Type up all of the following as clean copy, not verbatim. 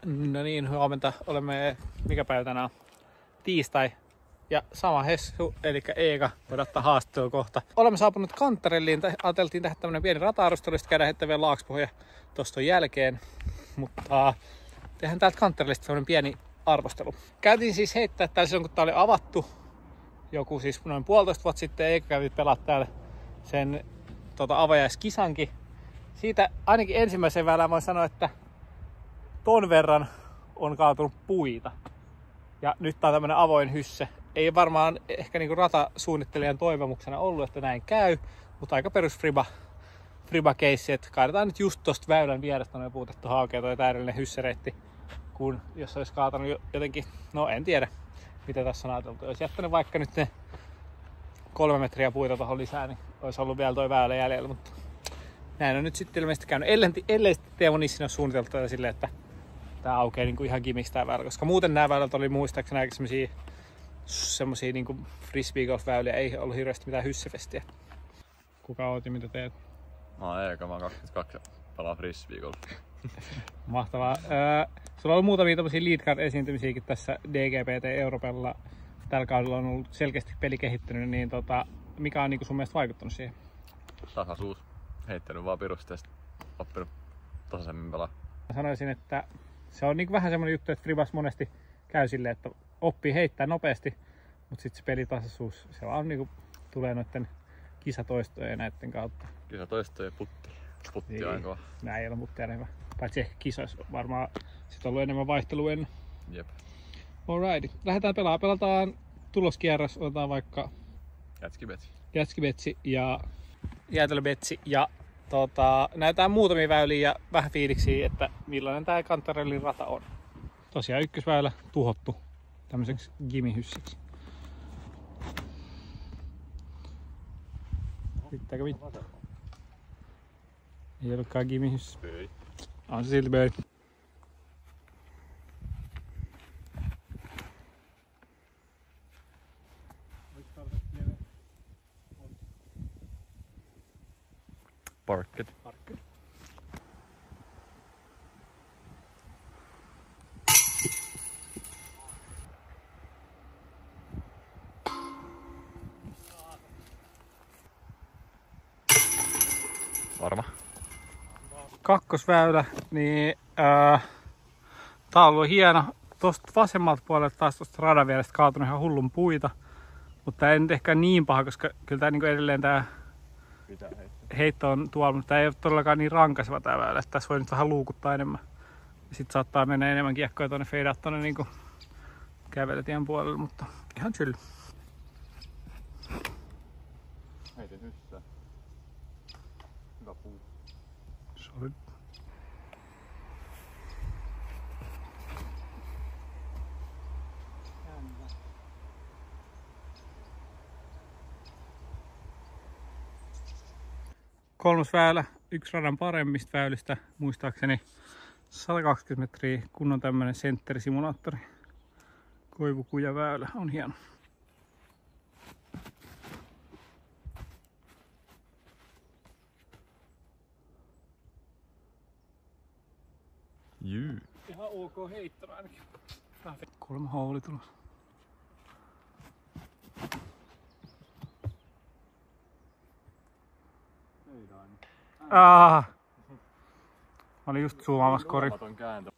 No niin, huomenta. Olemme, mikä päivä tänään? Tiistai. Ja sama Hessu, eli Eega, odottaa haastattelua kohta. Olemme saapuneet Kantarelliin. Ajateltiin tehdä tämmönen pieni rata-arvostelu, sitten käydään heittämään vielä Laakspohja tuosta jälkeen. Mutta tehdään täältä Kantarellista tämmönen pieni arvostelu. Käytiin siis heittää täällä silloin, kun tää oli avattu. Joku siis noin 1,5 vuotta sitten. Eega kävi pelaa täällä sen avajaiskisankin. Siitä ainakin ensimmäisen väylään voi sanoa, että ton verran on kaatunut puita. Ja nyt tää on tämmönen avoin hysse. Ei varmaan ehkä niinku ratasuunnittelijan toivomuksena ollut, että näin käy, mutta aika perus friba-keissi, että kaadetaan nyt just tosta väylän vierestä noin puutettu haukea toi täydellinen hyssereitti, kun jos olisi kaatanut jotenkin, no en tiedä mitä tässä on ajateltu. Jos jättänyt vaikka nyt ne 3 metriä puita tohon lisää, niin olisi ollut vielä toi väylä jäljellä, mutta näin on nyt sitten ilmeisesti käynyt. Ellei Teemu Nissinen ole suunniteltu tätä silleen, että tää aukeaa niinku ihan kimiksi tää väylä, koska muuten nämä väylät oli muistaakseni aika semmosia niinku frisbeegolf-väyliä, ei ollut hirveästi mitään hyssefestiä. Kuka ooti, mitä teet? Mä oon Eega, mä oon 22 ja pelaan frisbeegolf. Mahtavaa. Sulla on ollut muutamia tämmösiä lead card-esiintymisiäkin tässä DGPT Europella. Tällä kaudella on ollut selkeästi peli kehittynyt, niin mikä on niinku sun mielestä vaikuttanut siihen? Tasaisuus. Heittänyt vaan pirusti ja sit oppinut tasaisemmin pelaa. Mä sanoisin, että se on niinku vähän semmonen juttu, että fribas monesti käy silleen, että oppii heittää nopeasti, mutta sitten se pelitasaisuus, se vaan niinku tulee noiden kisatoistojen ja näiden kautta. Kisatoistoja ja putti. Putti niin, on aika kova. Nää ei ole muttia enemmän. Paitsi ehkä kisoissa varmaan sit on ollut enemmän vaihtelua ennen. Jep. Alright. Lähdetään pelaamaan. Pelataan tuloskierros. Otetaan vaikka Jätskibetsi ja Jäätelöbetsi. Ja näytetään muutamia väyliä ja vähän fiiliksiä, että millainen tää Kantarellin rata on. Tosiaan ykkösväylä tuhottu tämmöiseksi gimihyssiksi. Riittääkö mitään? Ei ollutkaan gimihyssä. On se silti böi. Parked. Varma. Kakkosväylä, niin tää on ollut hieno. Tosta vasemmalta puolelta taas tosta radan vierestä kaatunut ihan hullun puita. Mutta tää ei nyt ehkä niin paha, koska kyllä tää niinku edelleen tää heitto on tuolla, mutta tää ei ole todellakaan niin rankaseva tää väylä. Tässä voi nyt vähän luukuttaa enemmän. Ja sit saattaa mennä enemmän kiekkoja tonne feidaa tonne niinku kävelytien puolelle, mutta ihan chill. Heitin hyssää. Hyvä puu. Solid. Kolmas väylä, yksi radan paremmista väylistä, muistaakseni 120 metriä, kun on tämmönen sentterisimulaattori. Koivukuja väylä, on hieno. Jyy. Ihan ok heittona ainakin. 3 houli tulossa. Mä olin just zoomaamassa kori.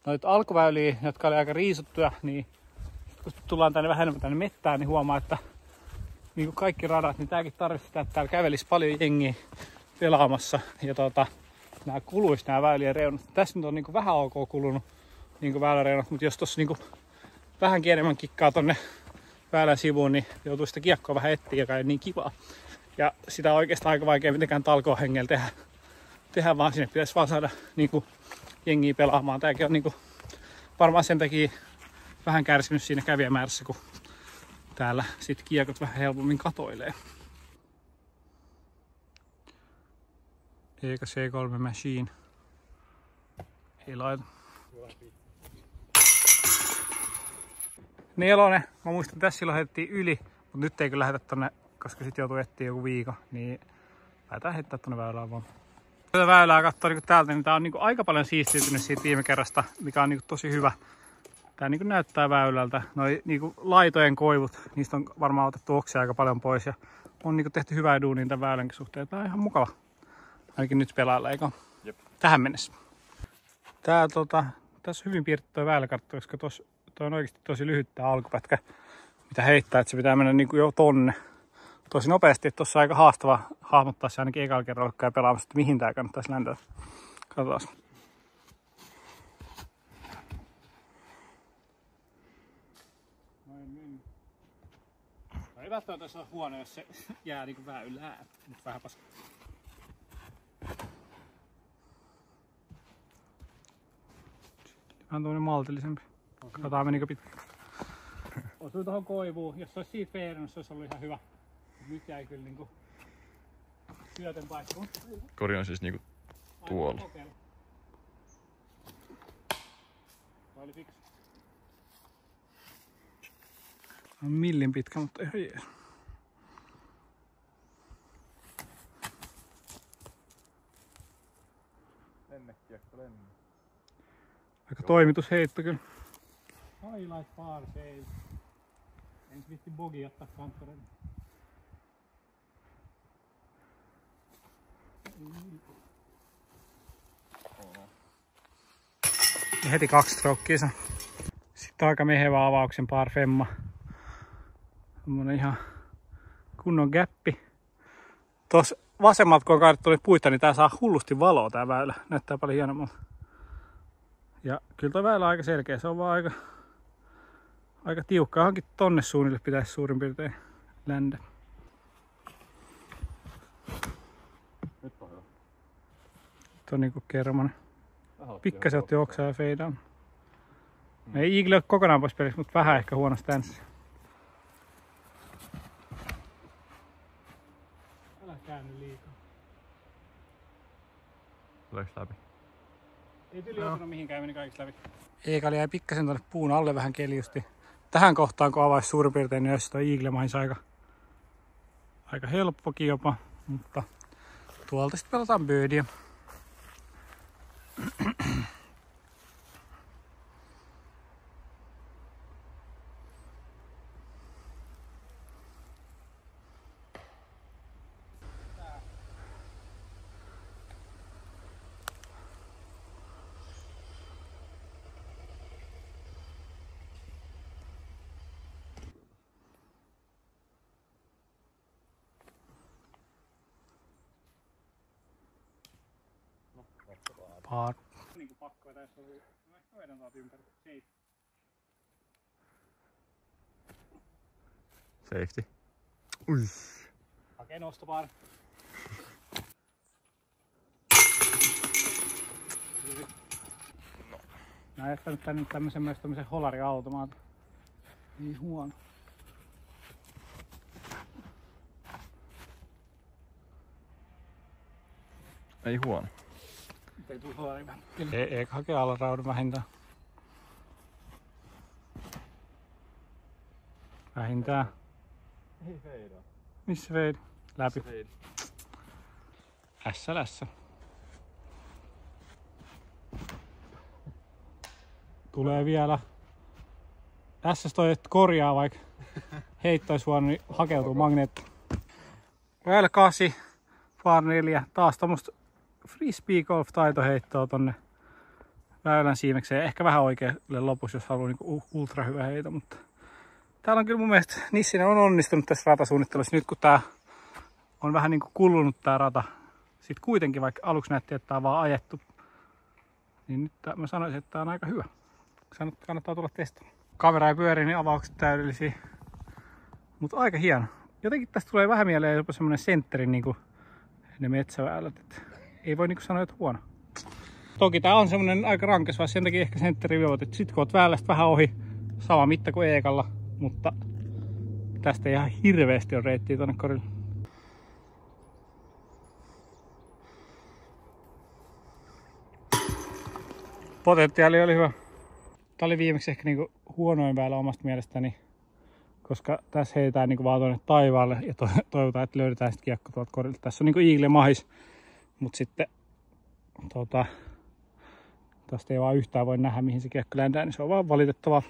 Noita alkuväyliä, jotka oli aika riisuttuja, niin kun tullaan tänne vähän enemmän tänne mettään, niin huomaa, että niin kuin kaikki radat, niin tääkin tarvitsisi sitä, että täällä kävelisi paljon jengiä pelaamassa. Ja nää kuluisi nää väylien reunat. Tässä nyt on niin kuin vähän ok kulunut niin kuin väyläreunat, mutta jos tossa niin kuin vähänkin enemmän kikkaa tonne väylän sivuun, niin joutuu sitä kiekkoa vähän etsiä, joka ei niin kivaa. Ja sitä on oikeastaan aika vaikea mitenkään talkoohengellä tehdä, vaan sinne pitäisi vaan saada niinku jengiä pelaamaan. Tääkin on niinku varmaan sen takia vähän kärsinyt siinä kävijämäärässä, kun täällä sit kiekot vähän helpommin katoilee. Eega C3 Machine. Ei laita. 4. Mä muistan, tässä silloin heitettiin yli, mutta nyt ei kyllä lähetä tonne, koska sit joutuu etsiä joku viikon, niin lähdetään heittää tonne väylään vaan. Tätä väylää katsoo niin täältä, niin tää on niin aika paljon siistiytynyt siitä viime kerrasta, mikä on niin tosi hyvä. Tää niin näyttää väylältä. Noi niin laitojen koivut, niistä on varmaan otettu oksia aika paljon pois. Ja on niin tehty hyvää duunia tämän väylänkin suhteen. Tää on ihan mukava. Ainakin nyt pelailla, eikö? Jep. Tähän mennessä. Tässä on hyvin piirretty tuo väyläkartta, koska toi on oikeasti tosi lyhyt tää alkupätkä, mitä heittää, että se pitää mennä niin jo tonne. Tosi nopeasti, että tuossa on aika haastava hahmottaa se ainakin ekalla kerralla, kun käy pelaamassa, että mihin tää kannattaisi lentää. Katsotaan. Ei välttämättä se on huono, jos se jää niinku väylään, mutta vähän paska. Vähän tuommoinen maltillisempi. Katsotaan menikö pitkä. Osui tuohon koivuun. Jos se olisi siitä veerannut, se olisi ollut ihan hyvä. Nyt jäi kyllä niinku syötön paikkuun. Kori on siis niinku tuolla. Tämä oli fiksu. On millin pitkä, mutta ihan jees. Lenne kiekko, lenne. Aika toimitusheitto kyllä. Highlight par save. Ensi vitti bogi ottaa kanttorille. Ja heti 2 strokea. Sitten aika mehevä avauksen par femma. Semmonen ihan kunnon gäppi. Tuossa vasemmalta kun on kaadettu niitä puita, niin tää saa hullusti valoa tää väylä. Näyttää paljon hienommalta. Ja kyllä tuo väylä on aika selkeä. Se on vaan aika tiukka. Johonkin tonne suunnille pitäisi suurin piirtein ländä. Nyt on hyvä. Tuo on niinku kermanen. Pikkasen otti oksaa ja feidaan. Ei Eagle ole kokonaan pois pelistä, mutta vähän ehkä huono stanssi. Älä käänny liikaa. Tuleeko läpi? Ei tyli osunut mihinkään, meni kaikista läpi. Eekali jäi pikkasen tuonne puun alle vähän keljusti. Tähän kohtaan kun avaisi suurin piirtein, niin olisi tuo Eagle mainsi aika helppokin jopa. Mutta tuolta sitten pelataan birdiä. Par. Niinku pakko tässä oli. No vedän taas ympäri. Safety. Ui. Hakee nostopar. Mä oon jättänyt tänne tämmösen holariautomaatin. Niin huono. Ei huono. Ei tuu holari vähän. Ei hakee alaraudun vähintään. Vähintään. Ei feidaa. Missä feidi? Läpi. Fade. SLS. Tulee vielä. SS toi korjaa, vaikka heitto olisi huono, niin hakeutuu magneetti. Väylä 8, par 4. Taas tommoista frisbee golf taitoheittoa tonne väylän siimekseen. Ehkä vähän oikealle lopussa, jos haluaa niinku ultra hyvä heito, mutta täällä on kyllä mun mielestä Nissinen on onnistunut tässä ratasuunnittelussa. Nyt kun tää on vähän niinku kulunut tää rata, sit kuitenkin vaikka aluksi näytti, että tää on vaan ajettu, niin nyt mä sanoisin, että tää on aika hyvä. Kannattaa tulla testaamaan. Kamera ei pyöri, niin avaukset täydellisiä. Mutta aika hieno. Jotenkin tästä tulee vähän mieleen jopa semmonen sentterin niinku ne metsäväylät. Että ei voi niinku sanoa, että huono. Toki tää on semmonen aika rankes, vaan sen takia ehkä sentteri vyöt. Sit kun oot väylästä vähän ohi, sama mitta kuin Eekalla, mutta tästä ei ihan hirveesti ole reittiä tonne korille. Potentiaali oli hyvä. Tää oli viimeksi ehkä niinku huonoin väylä omasta mielestäni, koska tässä heitetään niinku vaan tuonne taivaalle ja toivotaan, että löydetään sitten kiekko tuolta korilta. Tässä on niinku Eagle mahis, mutta sitten tästä ei vaan yhtään voi nähdä mihin se kiekko lentää, niin se on vaan valitettavaa.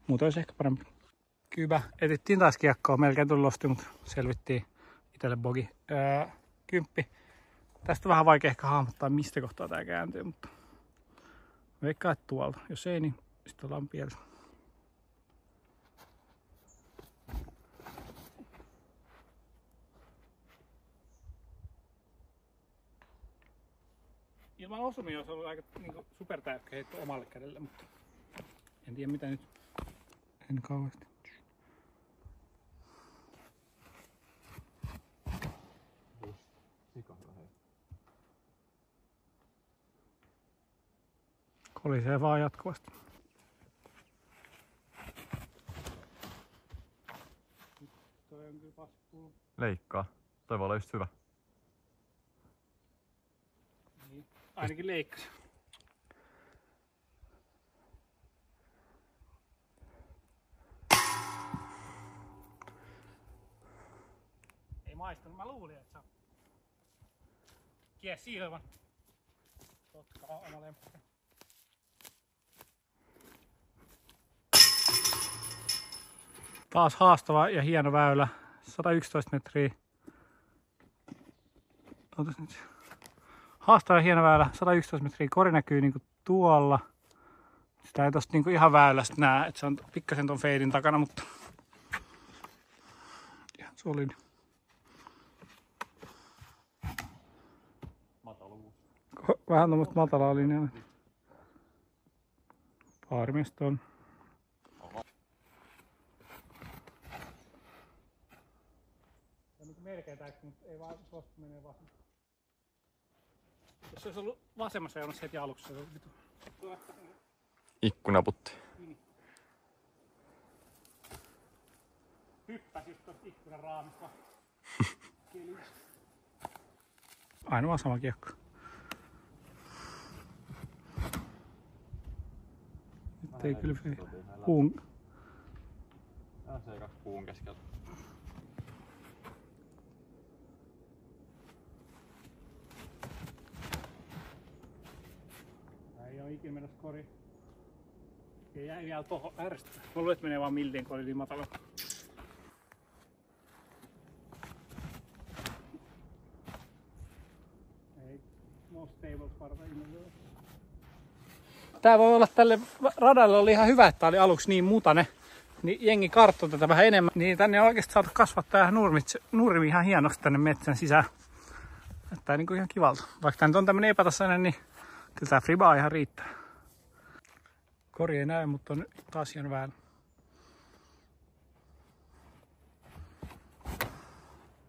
Muuten olisi ehkä parempi. Kybä. Etittiin taas kiekkoa. Melkein tuli losti, mutta selvittiin itselle bogi. 10. Tästä on vähän vaikea ehkä hahmottaa, mistä kohtaa tää kääntyy, mutta veikkaa, että tuolta. Jos ei, niin sitten ollaan pielessä. Ilman osumia olisi ollut aika niin supertäykkä heitto omalle kädelle, mutta en tiedä mitä nyt. En kauheasti. Kolisee vaan jatkuvasti. Toi on kyllä pasku. Leikkaa. Toi voi olla just hyvä. Niin. Ainakin leikkasi. Ei maistunut. Mä luulin, että sä kiesi ilman. Totka on oma lemppari. Taas haastava ja hieno väylä. 111 metriä. Otas nyt. Haastava ja hieno väylä. 111 metriä. Kori näkyy niinku tuolla. Sitä ei tosta niinku ihan väylästä näe, että se on pikkasen ton feidin takana, mutta ihan solidi. Mataluus. Vähän tommoista matalaa linjaa. Paarimiestä on. Melkein täyksi, mutta ei vaan tuosta menee vaan. Jos se olisi ollut vasemmassa jonossa heti aluksi, se olisi vitu. Ikkunaputti. Hyppäsi just tuosta ikkunan raamista. Aina vaan sama kiekko. Nyt ei kyllä puun. Se puun keskeltä. Ei oo ikinä mennä kori. Ei jäi vielä tohon ärsyttää. Mä luulen, että menee vaan milliin, kun oli niin matala. Ei. Most stable parta ilman. Tää voi olla tälle radalle oli ihan hyvä, että tää oli aluksi niin mutane. Niin jengi karttoi tätä vähän enemmän. Niin tänne on oikeesti saatu kasvattaa nurmi ihan hienoksi tänne metsän sisään. Näyttää niinku ihan kivalta. Vaikka tää nyt on tämmönen epätasainen, niin kyllä tää fribaa ihan riittää. Kori ei näy, mutta on taas hieno väylä.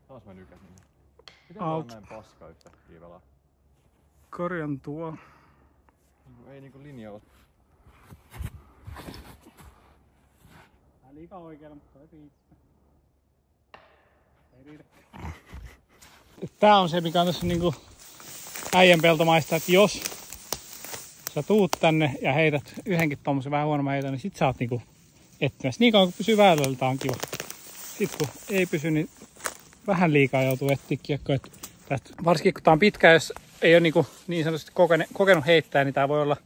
Taas mä nykäsin. Miten tää on näin paska yhtäkkiä velaa? Kori on tuo. Ei niinku linja ole. Tää liikaa oikealla, mutta ei riittää. Ei riitä. Tää on se, mikä on tässä niinku äijän peltomaista, että jos sä tuut tänne ja heität yhdenkin tommosen vähän huonomman heiton, niin sit sä oot niinku etsimässä. Niin kauan kun pysyy väylällä, tää on kiva. Sit kun ei pysy, niin vähän liikaa joutuu etsiä kiekkoa. Varsinkin kun tää on pitkä, jos ei ole niin sanotusti kokenut heittää, niin tää voi olla,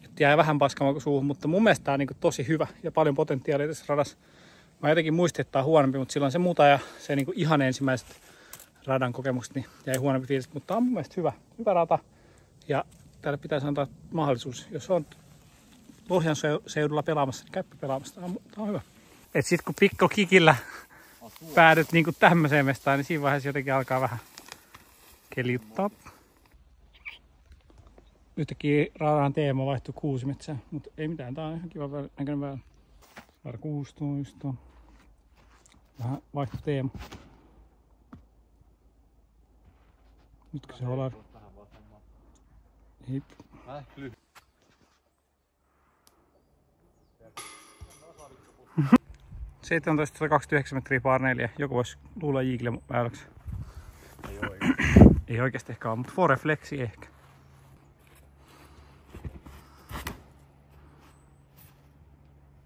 että jää vähän paskamaa suuhun. Mutta mun mielestä tää on tosi hyvä ja paljon potentiaalia tässä radassa. Mä jotenkin muistin, että tää on huonompi, mutta silloin se muta ja se ihan ensimmäiset radan kokemukset niin jäi huonompi fiilis. Mutta tää on mun mielestä hyvä rata. Ja täällä pitäisi antaa mahdollisuus, jos on Lohjan seudulla pelaamassa, niin käyppä pelaamassa. Tää on hyvä. Et sit kun pikkokikillä päädyt niinku tämmöiseen mestaan, niin siinä vaiheessa jotenkin alkaa vähän keliuttaa. Yhtäkkiä radan teema vaihtui Kuusimetsään, mutta ei mitään, tää on ihan kiva näköinen väylä. Rada 16. Vähän vaihtui teema. Nytkö se ollaan? Ei. 1729 metriä par 4. Joku voisi luulla Jiigle väyläksi. Ei oikeesti ehkä ole, mutta Foreflexi ehkä.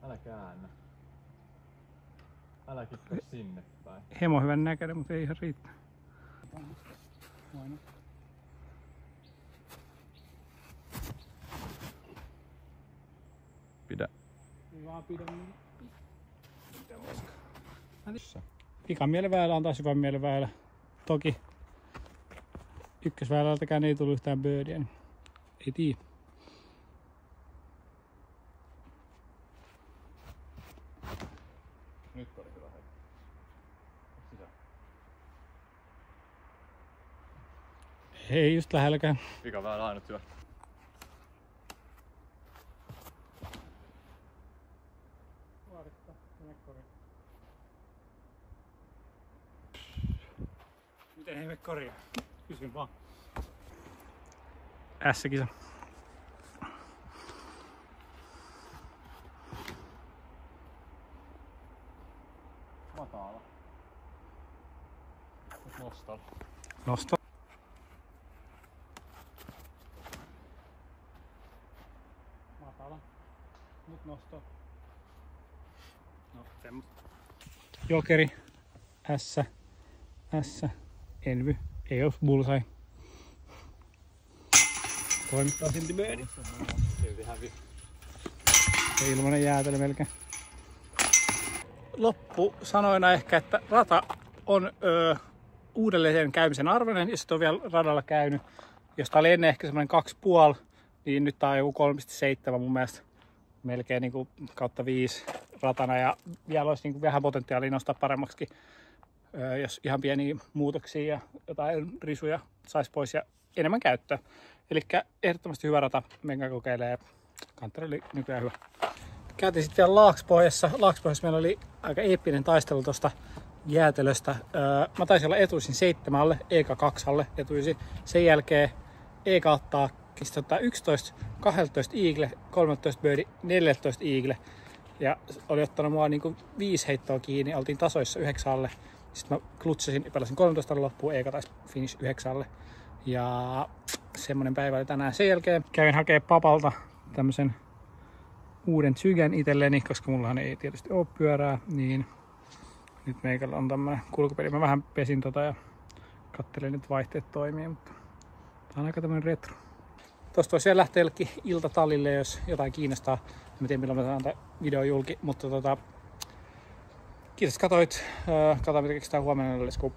Älä käännä. Älä kittä sinne päin. Hemo hyvän näköinen, mutta ei ihan riittää. Pidä. Vaan pidä. Vikan mielen väylä on taas hyvän mielen väylä. Toki ykkösväylältäkään ei tullut yhtään birdiä, niin ei tiedä. Nyt oli hyvä hetki. Sisään. Ei just lähelläkään. Vikan väylä ainut hyvä. Miten he me korjaa? Kysyn vaan. S-kisa. Matala. Nostal. Nosto. Matala. Nyt nosto. No, semmoista. Jokeri. S. Envy. Ei oo bullseye. Toimittaa silti birdie. Silti hävi. Ilmanen jäätelö melkein. Loppu sanoina ehkä, että rata on uudelleen käymisen arvoinen, jos et ole vielä radalla käynyt. Jos tää oli ennen ehkä semmoinen 2,5, niin nyt tää on joku 3,7 mun mielestä. Melkein niinku kautta 5 ratana ja vielä olisi niinku vähän potentiaalia nostaa paremmaksikin. Jos ihan pieniä muutoksia ja jotain risuja saisi pois ja enemmän käyttöä. Elikkä ehdottomasti hyvä rata, menkää kokeilee. Kantteri oli nykyään hyvä. Käytiin sitten vielä Laakspohjassa. Laakspohjassa meillä oli aika eeppinen taistelu tuosta jäätelöstä. Mä taisin olla etuisin 7, Eeka 2 etuisin. Sen jälkeen Eeka ottaa 11, 12 eagle, 13 birdie, 14 eagle. Ja oli ottanut mua niinku 5 heittoa kiinni, oltiin tasoissa 9. Sitten mä klutsasin ja pelasin 13 loppuun, Eeka taisi finish 9. Ja semmonen päivä oli tänään. Sen jälkeen kävin hakemaan papalta tämmösen uuden Zygen itselleni, koska mullahan ei tietysti ole pyörää, niin nyt meikällä on tämmönen kulkupeli. Mä vähän pesin ja kattelin, että vaihteet toimii, mutta tää on aika tämmönen retro. Tosta voisi vielä lähteä jollekin iltatallille, jos jotain kiinnostaa. En tiedä milloin mä saan tämän videon julki, mutta kiitos katsoit. Katsotaan mitä keksitään huomenna. Let's go.